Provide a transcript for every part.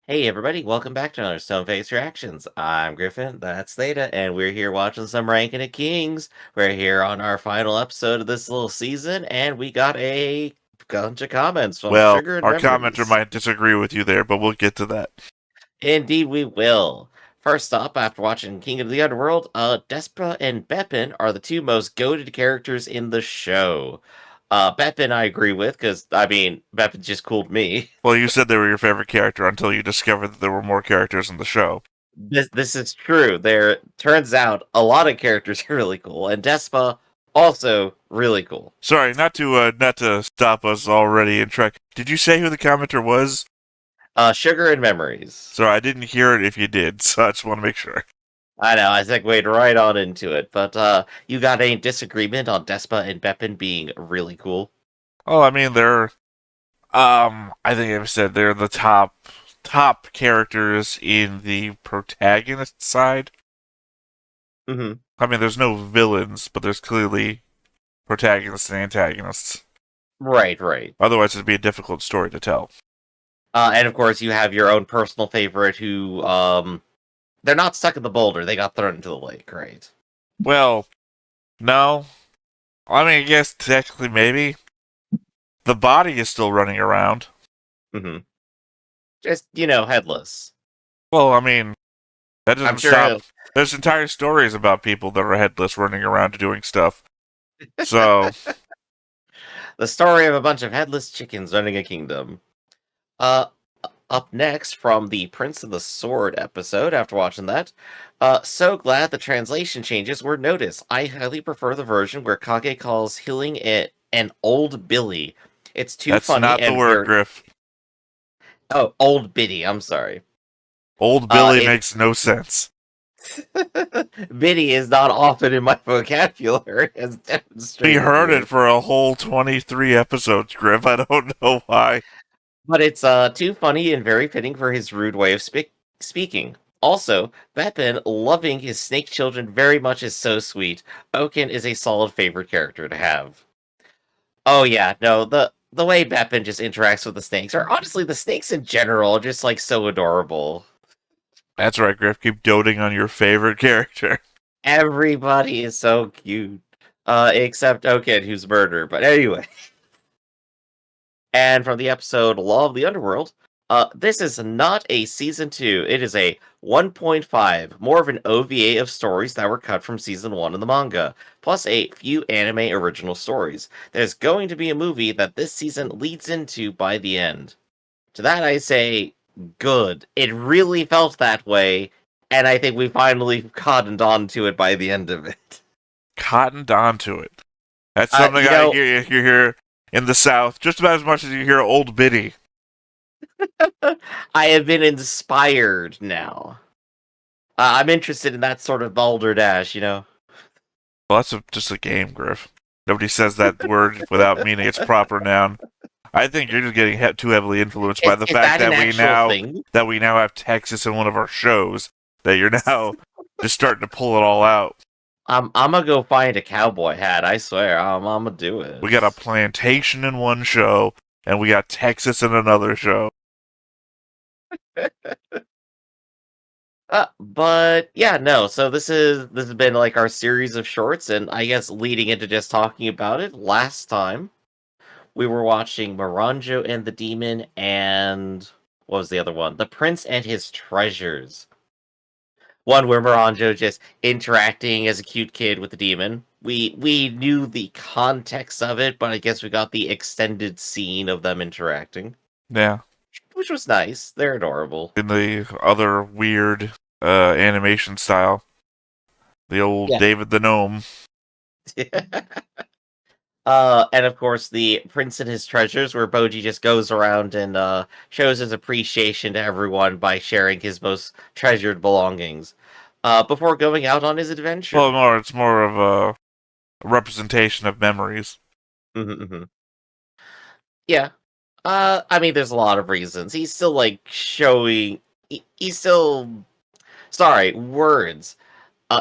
Hey everybody, welcome back to another Stone Face Reactions. I'm Griffin, that's Theta, and we're here watching some Ranking of Kings. We're here on our final episode of this little season, and we got a bunch of comments from Well, Sugar and our commenter Memories. might disagree with you there, but we'll get to that. Indeed we will. First up, after watching King of the Underworld, Despra and Bepin are the two most goated characters in the show. Bepin I agree with, because, Bepin just cooled me. Well, you said they were your favorite character until you discovered that there were more characters in the show. This is true. There turns out a lot of characters are really cool, and Despa also really cool. Sorry, not to stop us already in track. Did you say who the commenter was? Sugar and Memories. Sorry, I didn't hear it if you did, so I just want to make sure. I know, I segued right on into it, but you got any disagreement on Despa and Bepin being really cool? Oh, I mean I think I've said they're the top characters in the protagonist side. Mm-hmm. I mean, there's no villains, but there's clearly protagonists and antagonists. Right. Otherwise, it'd be a difficult story to tell. And of course, you have your own personal favorite who, they're not stuck in the boulder, they got thrown into the lake, right? Well, no. I mean, I guess technically maybe. The body is still running around. Mm-hmm. Just, headless. Well, I mean, that I'm doesn't sure stop. There's entire stories about people that are headless running around doing stuff. So, the story of a bunch of headless chickens running a kingdom. Uh, Up next from the Prince of the Sword episode, after watching that, so glad the translation changes were noticed. I highly prefer the version where Kage calls healing it an old Billy. It's too that's funny not the and word, very. Griff. Oh, old Biddy, I'm sorry. Old Billy It makes no sense. Biddy is not often in my vocabulary, as We demonstrated heard it here. for a whole 23 episodes, Griff. I don't know why. But it's too funny and very fitting for his rude way of speaking. Also, Bepin loving his snake children very much is so sweet. Oaken is a solid favorite character to have. Oh yeah, no, the way Bepin just interacts with the snakes, or honestly the snakes in general, are just like so adorable. That's right, Griff. Keep doting on your favorite character. Everybody is so cute. Except Oaken, who's murder. But anyway. And from the episode Law of the Underworld, this is not a season 2. It is a 1.5, more of an OVA of stories that were cut from season 1 in the manga, plus a few anime original stories. There's going to be a movie that this season leads into by the end. To that I say, good. It really felt that way, and I think we finally cottoned on to it by the end of it. Cottoned onto it. That's Uh, something you I know, hear here in the South just about as much as you hear Old Biddy. I have been inspired now. I'm interested in that sort of balderdash. Well, that's just a game, Griff. Nobody says that word without meaning its proper noun. I think you're just getting too heavily influenced by the Is fact that an that actual thing? we now have Texas in one of our shows. That you're now just starting to pull it all out. I'm gonna go find a cowboy hat. I swear, I'm gonna do We got a it. plantation in one show, and we got Texas in another show. But yeah, no. So this has been like our series of shorts, and I guess leading into just talking about it. Last time we were watching Moranjo and the Demon, and what was the other one? The Prince and His Treasures. One where Moranjo just interacting as a cute kid with the demon. We knew the context of it, but I guess we got the extended scene of them interacting, Yeah. which was nice. They're adorable. In the other weird animation style. The old Yeah. David the Gnome. And of course the Prince and His Treasures, where Boji just goes around and shows his appreciation to everyone by sharing his most treasured belongings. Before going out on his adventure. Well, it's more of a representation of memories. Mhm. Yeah. There's a lot of reasons. He's still like showing. He's still. Sorry, words.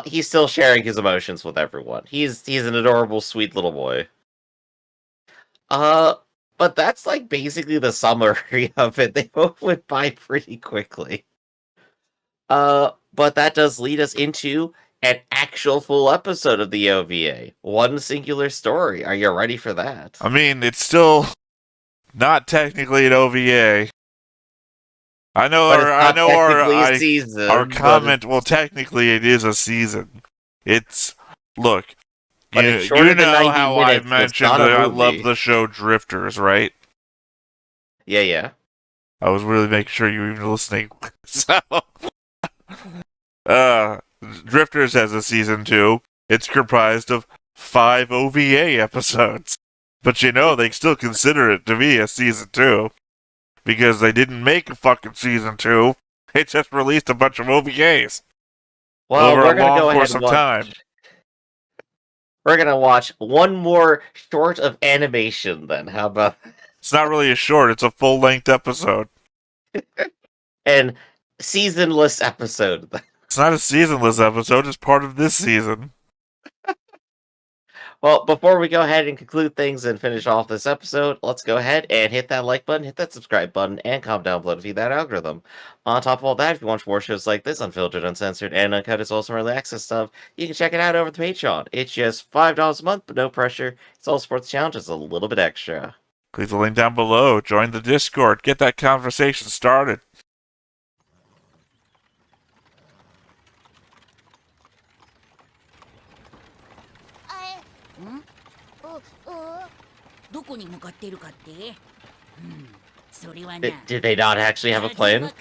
He's still sharing his emotions with everyone. He's an adorable, sweet little boy. Uh, But that's like basically the summary of it. They both went by pretty quickly. But that does lead us into an actual full episode of the OVA. One singular story. Are you ready for that? I mean, it's still not technically an OVA. But it's not technically a our season, comment. Well, technically, it is a season. It's look. but it's You shorter than know 90 how I minutes, so it's mentioned not a that I love movie. the show Drifters, right? Yeah, yeah. I was really making sure you were even listening. So, Drifters has a season 2. It's comprised of 5 OVA episodes. But they still consider it to be a season 2. Because they didn't make a fucking season 2. They just released a bunch of OVAs Well, over a we're gonna long go ahead course and of watch. time. We're gonna watch one more short of animation then. How about It's not really a short, it's a full length episode. an seasonless episode? It's not a seasonless episode, it's part of this season. Well, before we go ahead and conclude things and finish off this episode, let's go ahead and hit that like button, hit that subscribe button, and comment down below to feed that algorithm. On top of all that, if you want more shows like this, unfiltered, uncensored, and uncut, as well as some early access stuff, you can check it out over the Patreon. It's just $5 a month, but no pressure. It's all sports challenge, just a little bit extra. Click the link down below, join the Discord, get that conversation started. Did they not actually have a plan?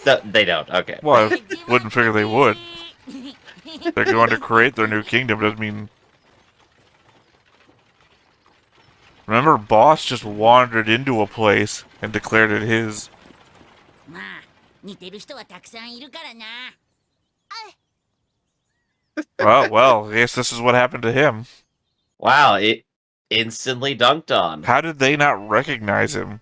No, they don't. Okay. Well, I wouldn't figure they would. They're going to create their new kingdom, doesn't mean... Remember, Boss just wandered into a place and declared it his. Well, I guess this is what happened to him. Wow, it instantly dunked on. How did they not recognize him?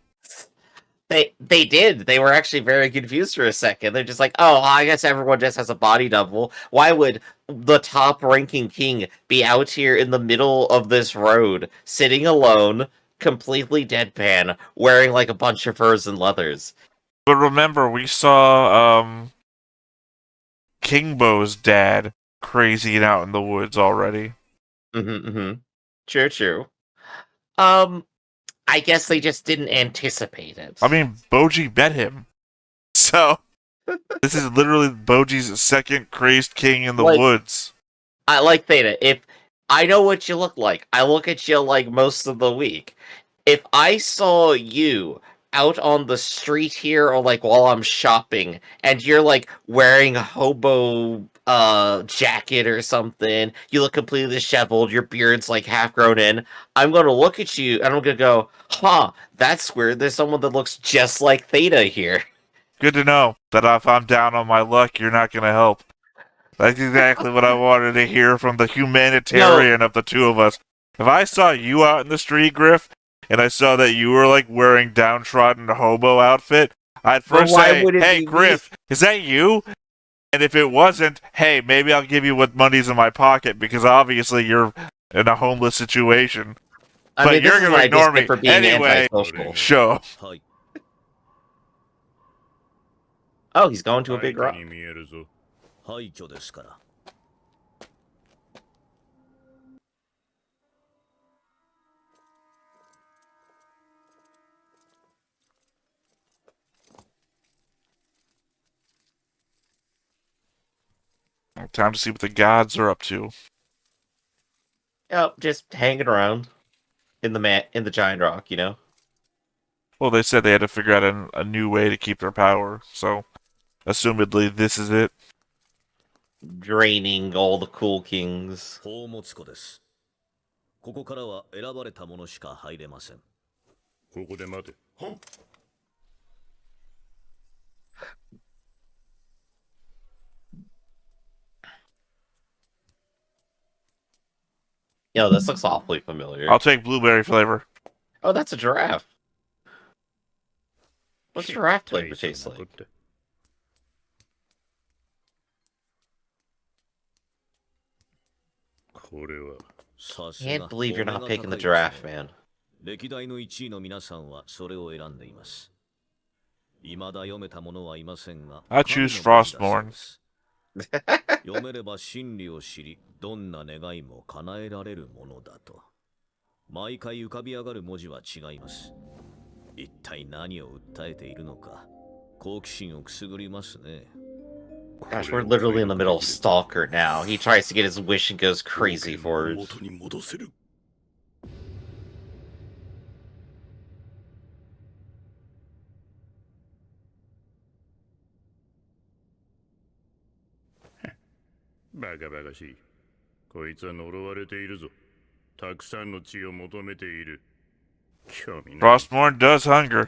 They did. They were actually very confused for a second. They're just like, oh, I guess everyone just has a body double. Why would the top ranking king be out here in the middle of this road, sitting alone, completely deadpan, wearing like a bunch of furs and leathers? But remember, we saw King Bo's dad crazying out in the woods already. True, true. I guess they just didn't anticipate it. I mean, Boji bet him. So, this is literally Boji's second crazed king in the woods. I like Theta. If I know what you look like, I look at you like most of the week. If I saw you out on the street here or like while I'm shopping and you're like wearing a hobo jacket or something, you look completely disheveled, your beard's like half grown in, I'm gonna look at you and I'm gonna go, huh, that's weird, there's someone that looks just like Theta here. Good to know that if I'm down on my luck, you're not gonna help. That's exactly what I wanted to hear from the humanitarian of the two of us. If I saw you out in the street, Griff, and I saw that you were like wearing downtrodden hobo outfit, I'd first say, hey, Griff, is that you? And if it wasn't, hey, maybe I'll give you what money's in my pocket because obviously you're in a homeless situation. I mean, you're going to ignore me. For being anyway, sure. Oh, he's going to a big rock. Time to see what the gods are up to. Yep, just hanging around in the giant rock, you know? Well, they said they had to figure out a new way to keep their power, so assumedly this is it. Draining all the cool kings. Yo, this looks awfully familiar. I'll take blueberry flavor. Oh, that's a giraffe. What's giraffe flavor taste like? Can't believe you're not picking the giraffe, man. 歴代の1位の皆さんはそれを選んでいます。未だ読めた者はいませんが、 I choose Frostborn. 読めれば真理を知り、どんな願いも叶えられるものだと。毎回浮かび上がる文字は違います。一体何を訴えているのか、好奇心をくすぐりますね。Gosh, we're literally in the middle of Stalker now. He tries to get his wish and goes crazy for it. バカバカしい。こいつは呪われているぞ。たくさんの血を求めている。興味ない。 Frostborn does hunger.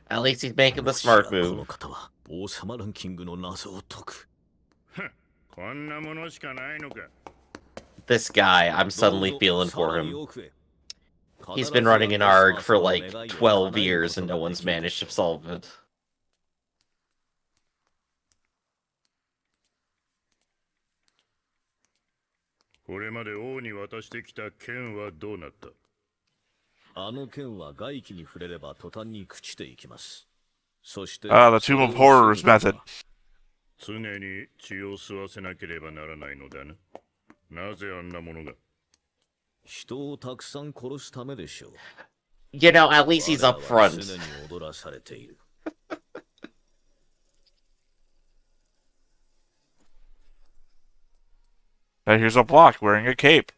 At least he's making the smart この move. 方は王様ランキングの謎を解く。こんなものしかないのか。 This guy, I'm suddenly feeling for him. He's been running an ARG for like 12 years and no one's managed to solve it. これまで王に渡してきた剣はどうなった？あの剣は外気に触れれば途端に朽ちていきます。そして、the Tomb of Horrors method. 常に血を吸わせなければならないのだな。なぜあんなものが？人をたくさん殺すためでしょう。You know, at least he's up 我らは front. 常に踊らされている。And here's a block wearing a cape.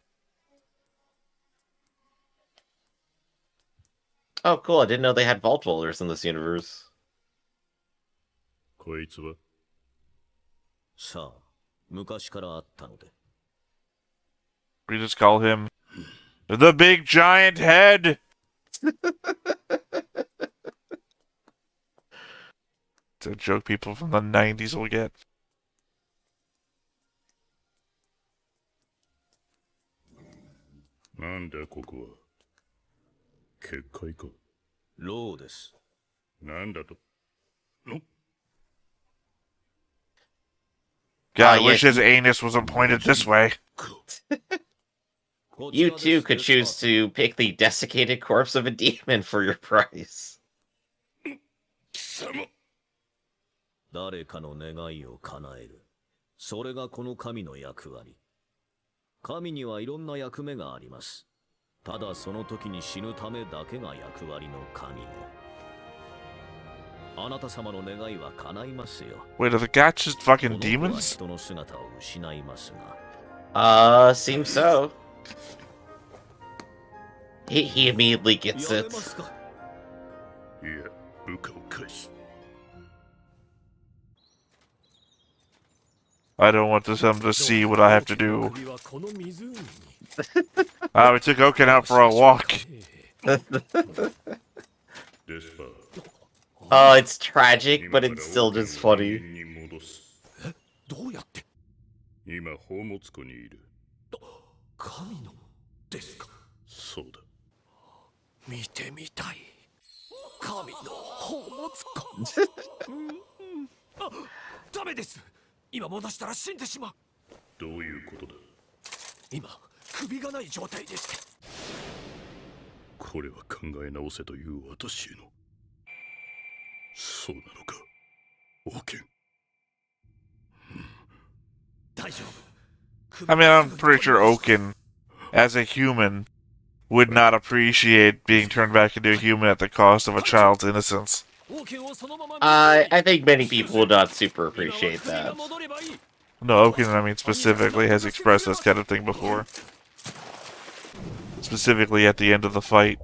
Oh, cool. I didn't know they had vault dwellers in this universe. こいつは？さあ、昔からあったので。We just call him the Big Giant Head. It's a joke people from the 90s will get. なんだここは？結界か？ローです。なんだと？ God, I yeah, wish his anus wasn't pointed this way. You too could choose to pick the desiccated corpse of a demon for your prize. 貴様！誰かの願いを叶える。それがこの神の役割。神にはいろんな役目があります。ただその時に死ぬためだけが役割の神も。あなた様の願いは叶いますよ。 Wait, are the gods just fucking この子は demons? 人の姿を失いますが。Seems so. He immediately gets やめ it. ますか？いや、部下を返す。 I don't want them to see what I have to do. 首はこの湖に。 We took Oaken out for a walk. デスパー。 Oh, it's tragic, but it's still just funny. に戻す。どうやって？今、宝物庫にいる。神のですか？そうだ。見てみたい。神の宝物庫。あ、ダメです。今戻したら死んでしまう。どういうことだ？今首がない状態でして。これは考え直せという私への。そうなのか、王権。大丈夫。 I mean, I'm pretty sure Oaken, as a human, would not appreciate being turned back into a human at the cost of a child's innocence. I think many people will not super appreciate that. No, Oaken, I mean, specifically has expressed this kind of thing before. Specifically at the end of the fight.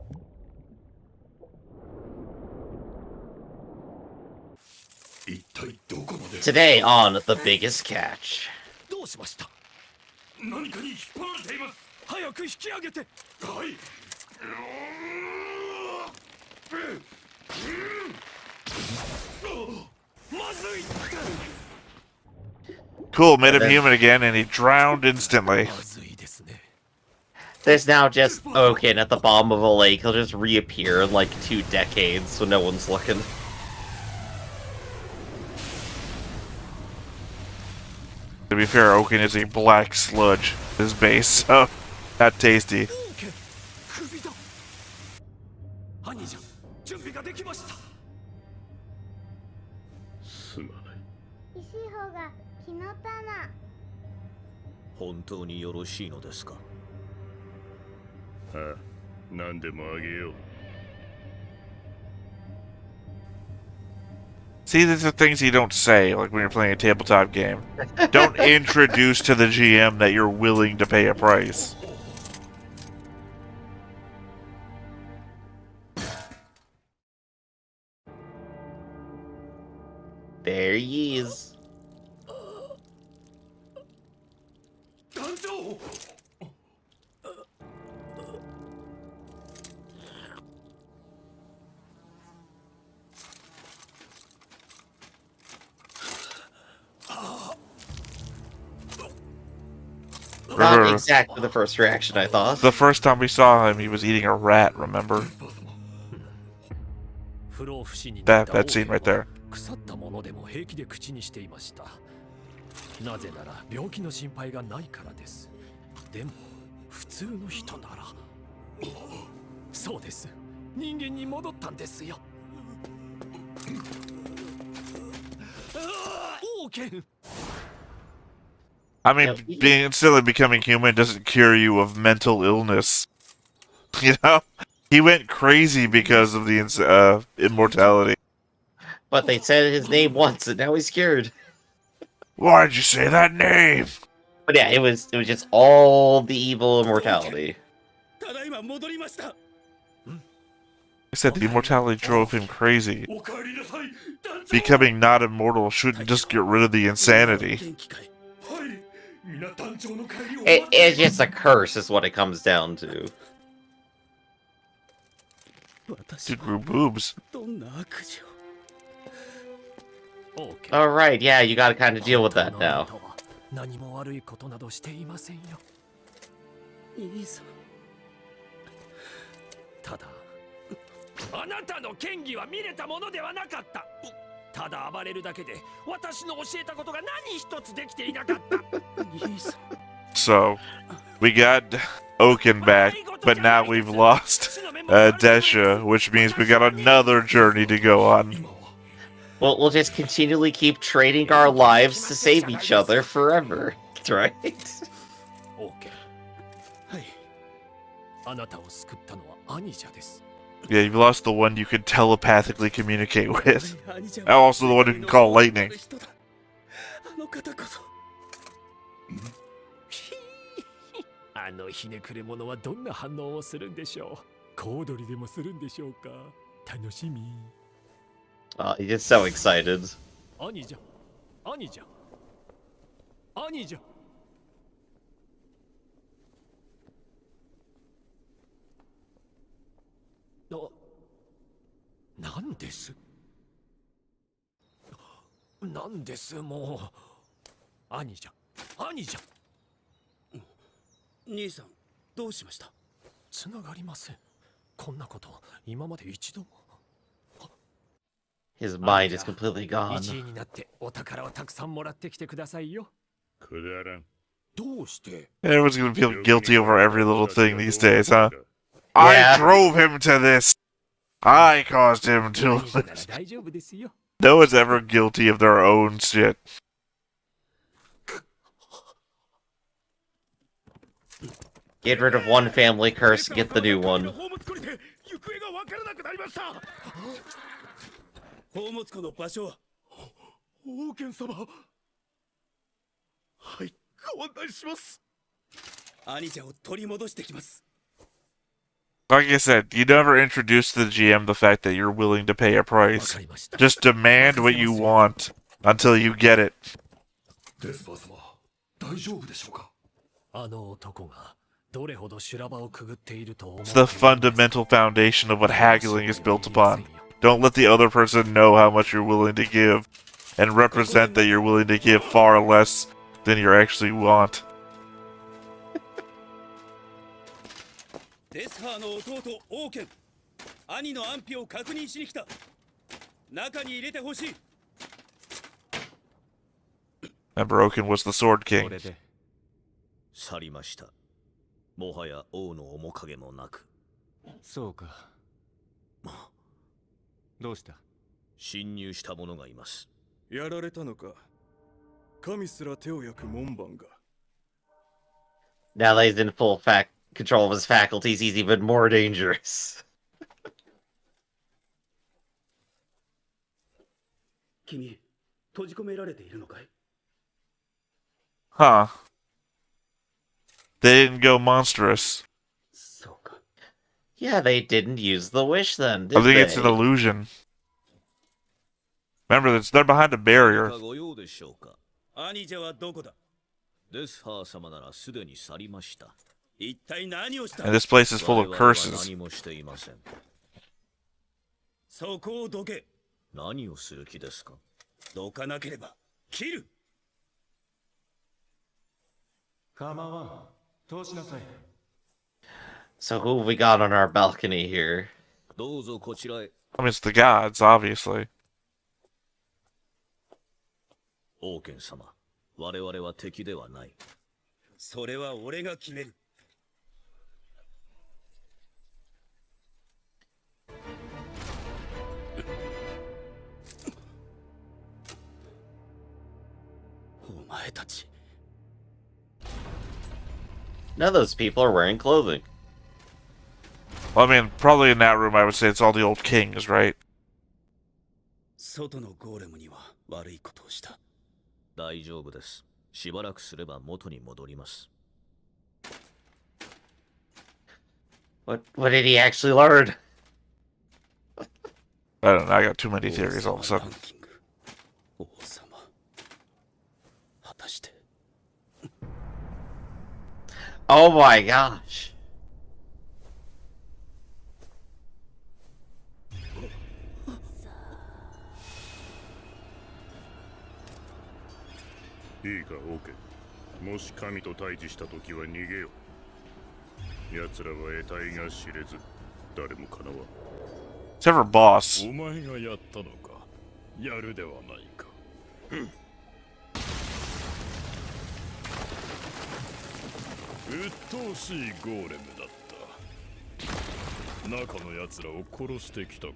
Today on The Biggest Catch. どうしました？何かに引っ張られています。早く引き上げて。はい。 Cool, made him human again, and he drowned instantly. There's now just Oaken at the bottom of a lake. He'll just reappear in like 2 decades so no one's looking. To be fair, Oaken is a black sludge, his base, so not tasty. すまない。石い方が気の玉。本当によろしいのですか？ああ、何でもあげよう。See, these are things you don't say, like when you're playing a tabletop game. Don't introduce to the GM that you're willing to pay a price. There he is. Not exactly the first reaction I thought. The first time we saw him, he was eating a rat, remember? That scene right there. 腐ったものでも平気で口にしていました。なぜなら病気の心配がないからです。でも普通の人なら、そうです。人間に戻ったんですよ。王権。I mean, instantly becoming human doesn't cure you of mental illness. You know? He went crazy because of the immortality. But they said his name once, and now he's cured. Why did you say that name? But yeah, it was just all the evil immortality. I said the immortality drove him crazy. Becoming not immortal shouldn't just get rid of the insanity. It's just a curse, is what it comes down to. Dude grew boobs. Alright, yeah, you gotta kind of deal with that now. 何も悪いことなどしていませんよ。兄さん。ただ、あなたの剣技は見れたものではなかった。ただ暴れるだけで、私の教えたことが何一つできていなかった。兄さん。So, we got Oaken back, but now we've lost Desha, which means we got another journey to go on. Well, we'll just continually keep trading our lives to save each other forever, right? Yeah, you've lost the one you could telepathically communicate with. And also the one who can call lightning. あのひねくれ者はどんな反応をするんでしょう。小躍りでもするんでしょうか。楽しみ。He gets so excited. 兄じゃ、兄じゃ、兄じゃ。なんです。なんですもう。兄じゃ、兄じゃ。兄さん、どうしました？つながりません。こんなこと今まで一度も。His mind is completely gone. 1位になってお宝をたくさんもらってきてくださいよ。くだらん。どうして？ Everyone's gonna feel guilty over every little thing these days, huh? Yeah. I drove him to this! I caused him to... 大丈夫ですよ。 No one's ever guilty of their own shit. Get rid of one family curse, get the new one. 宝物庫の場所は？王権様。はい、ご案内します。兄者を取り戻してきます。 Like I said, you never introduce to the GM the fact that you're willing to pay a price. Just demand what you want until you get it. デスパー様、大丈夫でしょうか？あの男がどれほど修羅場をくぐっていると思う。 It's the fundamental foundation of what haggling is built upon. Don't let the other person know how much you're willing to give, and represent that you're willing to give far less than you actually want. デスハーの弟王権、兄の安否を確認しに来た。中に入れてほしい。 Remember, Oaken was the Sword King. 去りました。もはや王の面影もなく。そうか。どうした？侵入した者がいます。やられたのか。神すら手を焼く門番が。 Now that he's in full control of his faculties, he's even more dangerous. 君、閉じ込められているのかい？ Huh. They didn't go monstrous. そうか。 Yeah, they didn't use the wish then, I did think it's an they? illusion. Remember, they're behind a 何 barrier. かご用でしょうか。兄者はどこだ？デスハー様ならすでに去りました。一体何をした？ And this place is full 我 of 々は curses. 何もしていません。そこをどけ。何をする気ですか？どかなければ切る。構わん。通しなさい。 So who have we got on our balcony here? どうぞこちらへ。 I mean, it's the gods, obviously. 王権様、我々は敵ではない。それは俺が決める。お前たち。 None of those people are wearing clothing. Well, I mean, probably in that room, I would say it's all the old kings, right? 外のゴーレムには悪いことをした。大丈夫です。しばらくすれば元に戻ります。 What did he actually learn? I don't know. I got too many theories all of a sudden. 王様。果たして。 Oh my gosh. いいか、オーケー。もし神と対峙した時は逃げよ。奴らは得体が知れず、誰もかなわん。 Except for boss. お前がやったのか。やるではないか。鬱陶しいゴーレムだった。中の奴らを殺してきたか。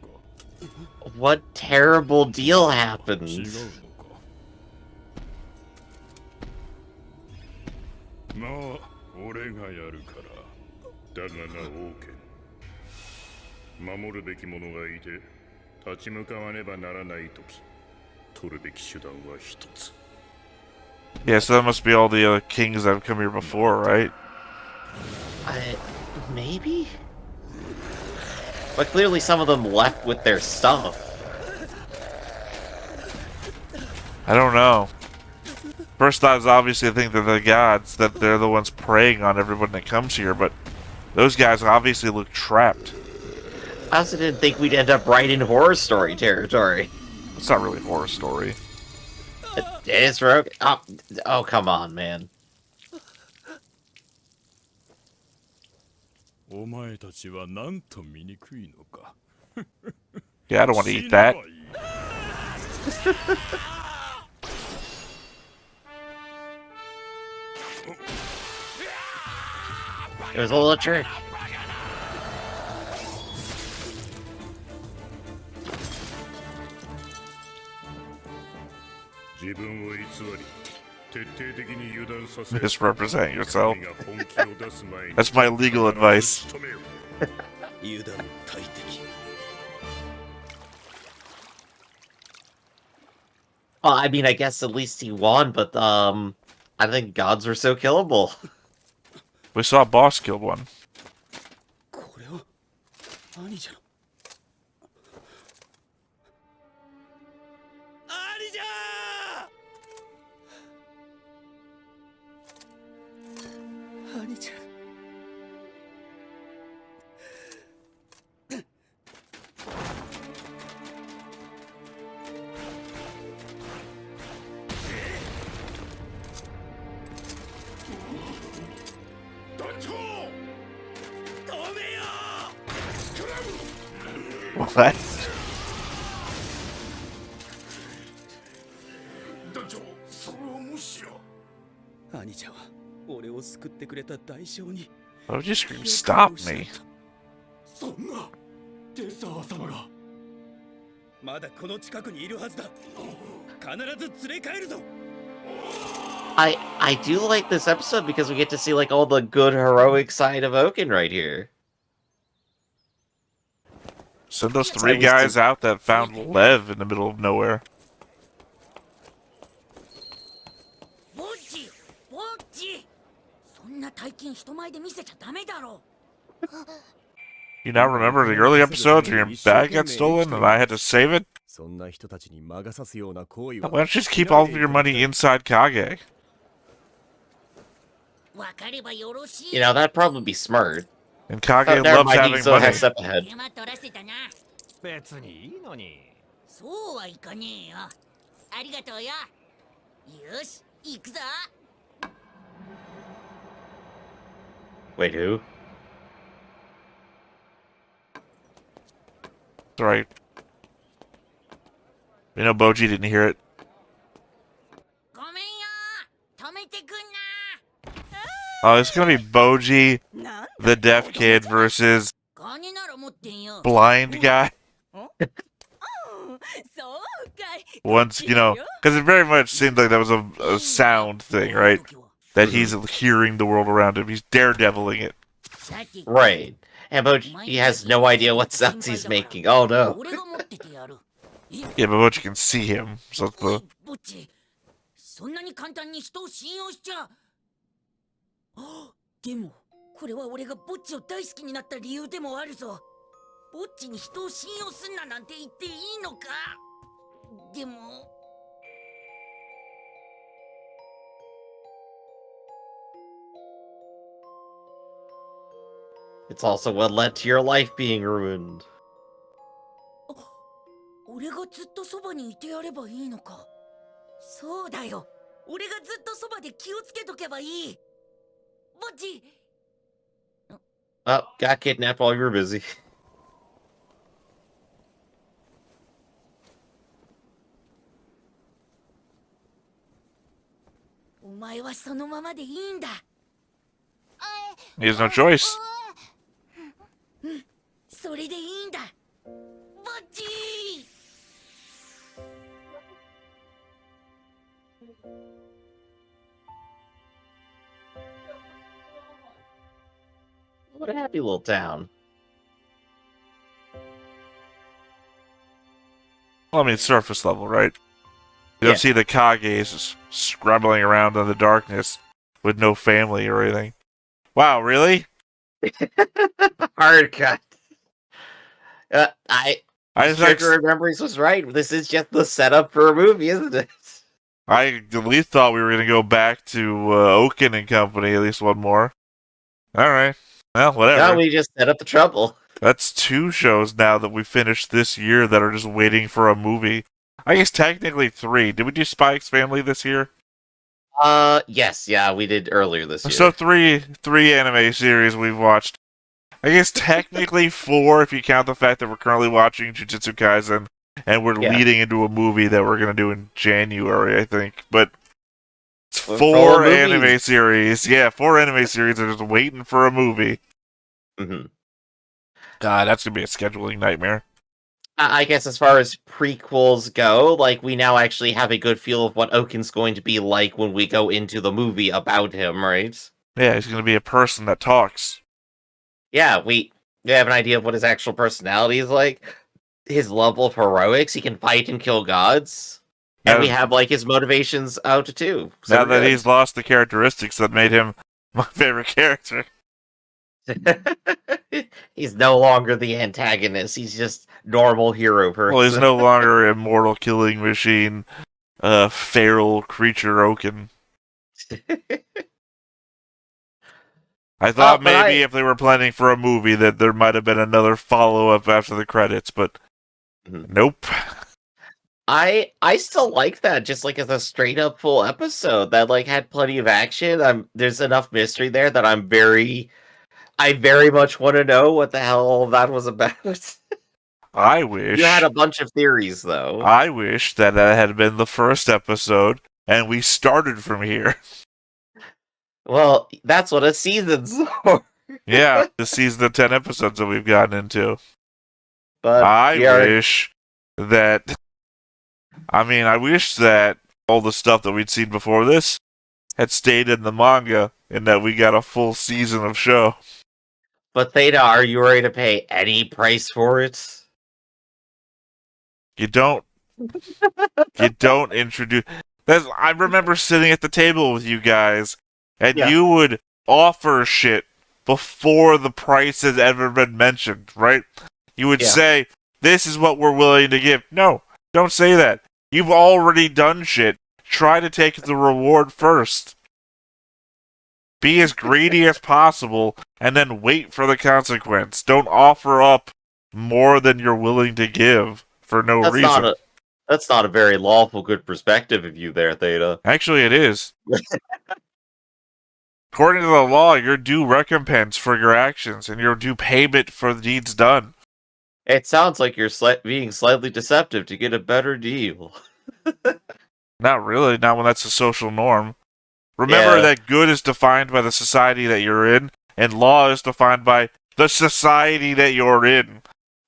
What terrible deal 違 happened? うのか。まあ、俺がやるから。だがな、オーケー。守るべき者がいて、立ち向かわねばならない時、取るべき手段は一つ。 Yeah, so that must be all the kings that have come here before, right? Maybe? But clearly some of them left with their stuff. I don't know. First thought is obviously I think they're the gods, that they're the ones preying on everyone that comes here, but those guys obviously look trapped. I also didn't think we'd end up right in horror story territory. It's not really a horror story. It's rogue. Oh, come on, man. お前たちはなんと醜いのか。 Yeah, I don't want to eat that. It was a little trick. 自分を偽り、徹底的に油断させ、 Misrepresent yourself. 神が本気を出す前に That's my legal advice. 止めよ。油断大敵。 Well, I mean, I guess at least he won, but I think gods were so killable. We saw a boss kill one. これは兄者の。兄者！兄者。 What? 団長、それはもしや。兄者は俺を救ってくれた代償に。 Why would you scream, stop me? そんな、デサー様が。まだこの近くにいるはずだ。必ず連れ帰るぞ。I do like this episode because we get to see like all the good heroic side of Oaken right here. Send those Yes, 3 I was guys out that found Lev in the middle of nowhere. ボッジボッジそんな大金人前で見せちゃダメだろ You now remember the early episodes where your bag got stolen and I had to save it? そんな人たちに魔が差すような行為 Why は don't you just keep all of your money inside Kage? わかればよろしい You know, that'd probably be smart. And Kage Oh, never loves mind, he having still money. has step ahead. 手間取らせたな別にいいのに。そうはいかねえよありがとうよよし行くぞ Wait, who? That's right. You know Boji didn't hear it. ごめんよ止めてくん Oh, it's gonna be Boji, な the deaf kid, versus 金なら持ってんよ blind guy. そうかい Once, you know, because it very much seemed like that was a sound thing, right? That he's hearing the world around him. He's daredeviling it. Right. And Boji has no idea what sounds he's making. Oh no. 俺が持っててやる Yeah, but Boji can see him. So it's おい the ぼっちそんなに簡単に人を信用しちゃあでもこれは俺がぼっちを大好きになった理由でもあるぞぼっちに人を信用すんななんて言っていいのかでも It's also what led to your life being ruined. 俺がずっとそばにいてやればいいのかそうだよ俺がずっとそばで気をつけとけばいいぼっち Oh, got kidnapped while you were busy. お前はそのままでいいんだ he has no choice. それでいいんだぼっち What a happy little town. Well, I mean, surface level, right? You don't Yeah. see the Kages scrabbling around in the darkness with no family or anything. Wow, really? Hard cut. I I just Sugar Memories was right. This is just the setup for a movie, isn't it? I at least thought we were gonna go back to Oaken and Company at least one more. All right, well, whatever. Now we just set up the trouble. That's 2 shows now that we finished this year that are just waiting for a movie. I guess technically 3. Did we do Spike's Family this year? Yes, yeah, we did earlier this year. So three anime series we've watched. I guess technically 4 if you count the fact that we're currently watching Jujutsu Kaisen and we're Yeah. leading into a movie that we're gonna do in January, I think. But it's Well, 4 4 anime movies. series. Yeah, 4 anime series are just waiting for a movie. Mhm. God, that's gonna be a scheduling nightmare. I guess as far as prequels go, like, we now actually have a good feel of what Oaken's going to be like when we go into the movie about him, right? Yeah, he's gonna be a person that talks. Yeah, we have an idea of what his actual personality is like. His level of heroics, he can fight and kill gods. And we have, like, his motivations out too. So Now we're that good. he's lost the characteristics that made him my favorite character. He's no longer the antagonist. He's just normal hero person. Well, he's no longer immortal killing machine, feral creature Oaken. I thought maybe if they were planning for a movie that there might have been another follow-up after the credits, but nope. I still like that, just like as a straight up full episode that like had plenty of action. There's enough mystery there that I very much want to know what the hell all that was about. I wish You had a bunch of theories though. I wish that had been the first episode and we started from here. Well, that's what a season's for. Yeah, the season of 10 episodes that we've gotten into. But I we are- wish that, I mean, I wish that all the stuff that we'd seen before this had stayed in the manga and that we got a full season of show. But Theta, are you ready to pay any price for it? You don't introduce. I remember sitting at the table with you guys, and Yeah. you would offer shit before the price has ever been mentioned, right? You would Yeah. say, "This is what we're willing to give." No, don't say that. You've already done shit. Try to take the reward first. Be as greedy as possible, and then wait for the consequence. Don't offer up more than you're willing to give for no reason. That's not a very lawful good perspective of you there, Theta. Actually, it is. According to the law, you're due recompense for your actions, and you're due payment for the deeds done. It sounds like you're being slightly deceptive to get a better deal. Not really, not when that's a social norm. Remember Yeah. that good is defined by the society that you're in, and law is defined by the society that you're in.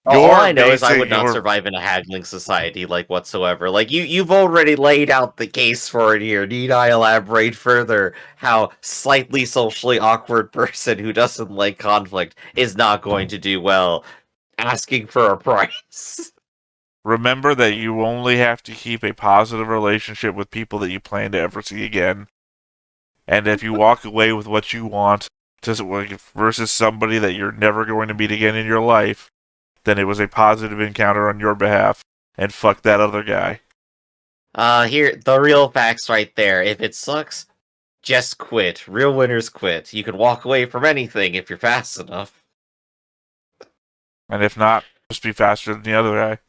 All I know is I would not survive in a haggling society, like, whatsoever. Like, you've already laid out the case for it here. Need I elaborate further how slightly socially awkward person who doesn't like conflict is not going to do well asking for a price? Remember that you only have to keep a positive relationship with people that you plan to ever see again. And if you walk away with what you want versus somebody that you're never going to meet again in your life, then it was a positive encounter on your behalf, and fuck that other guy. Here, the real facts right there. If it sucks, just quit. Real winners quit. You can walk away from anything if you're fast enough. And if not, just be faster than the other guy.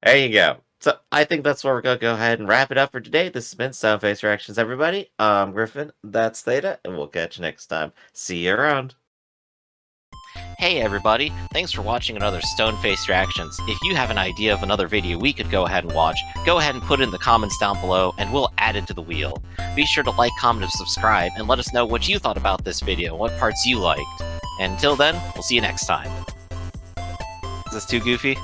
There you go. So, I think that's where we're going to go ahead and wrap it up for today. This has been Stoneface Reactions, everybody. I'm Griffin, that's Theta, and we'll catch you next time. See you around. Hey everybody, thanks for watching another Stoneface Reactions. If you have an idea of another video we could go ahead and watch, go ahead and put it in the comments down below and we'll add it to the wheel. Be sure to like, comment, and subscribe and let us know what you thought about this video, what parts you liked. And until then, we'll see you next time. Is this too goofy?